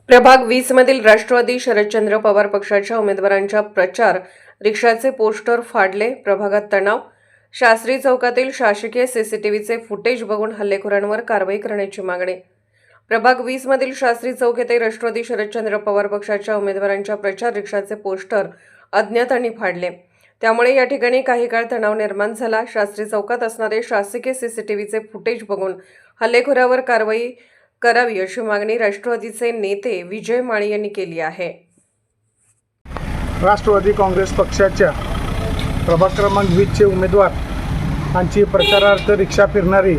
प्रभाग 20 मधील राष्ट्रवादी शरदचंद्र पवार पक्षाच्या उमेदवारांच्या प्रचार रिक्षाचे पोस्टर फाडले. प्रभागात तणाव. शास्त्री चौकातील शासकीय सीसीटीव्हीचे फुटेज बघून हल्लेखोरांवर कारवाई करण्याची मागणी. प्रभाग 20 मधील शास्त्री चौक येथे राष्ट्रवादी शरदचंद्र पवार पक्षाच्या उमेदवारांच्या प्रचार रिक्षाचे पोस्टर अज्ञातांनी फाडले. त्यामुळे या ठिकाणी काही काळ तणाव निर्माण झाला. शास्त्री चौकात असणारे शासकीय सीसीटीव्हीचे फुटेज बघून हल्लेखोरावर कारवाई करावी अशी मागणी राष्ट्रवादीचे नेते विजय माळी यांनी केली आहे. राष्ट्रवादी काँग्रेस पक्षाच्या प्रभाग क्रमांक 20चे उमेदवार यांची प्रचारार्थ रिक्षा फिरणारी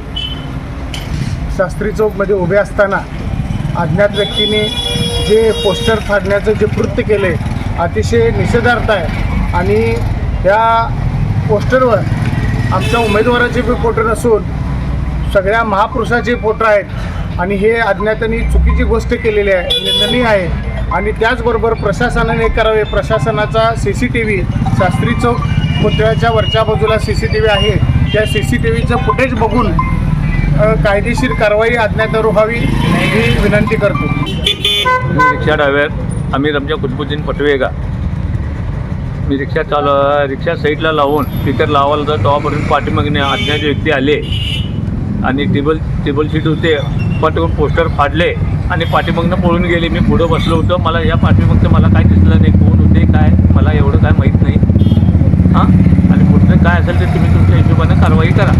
शास्त्री चौकमध्ये उभे असताना अज्ञात व्यक्तीने जे पोस्टर फाडण्याचं जे कृत्य केले अतिशय निषेधार्थ आहे. आणि या पोस्टरवर आमच्या उमेदवाराचे बी फोटो नसून सगळ्या महापुरुषाचे फोटो आहेत आणि हे अज्ञातांनी चुकीची गोष्ट केलेली आहे, निंदनीय आहे. आणि त्याचबरोबर प्रशासनाने करावे. प्रशासनाचा CCTV शास्त्री चौक पुतळ्याच्या वरच्या बाजूला CCTV आहे. त्या CCTVचं फुटेज बघून कायदेशीर कारवाई अज्ञातावर व्हावी ही विनंती करतो. रिक्षा ड्रायव्हर आम्ही रमजा कुतुबुद्दीन पटवेगा. मी रिक्षा साईडला लावून स्पीकर लावायला तर तेव्हापर्यंत पाठीमागणे अज्ञात व्यक्ती आले आणि टेबल सीट होते पण पोस्टर फाडले आणि पाठीमागनं पळून गेले. मी पुढं बसलो होतो. मला या पाठीमागचं मला काय दिसलं नाही, कोण होते काय मला एवढं काय माहीत नाही. आणि पुढचं काय असेल ते तुम्ही तुमच्या हिशोबाने कारवाई करा.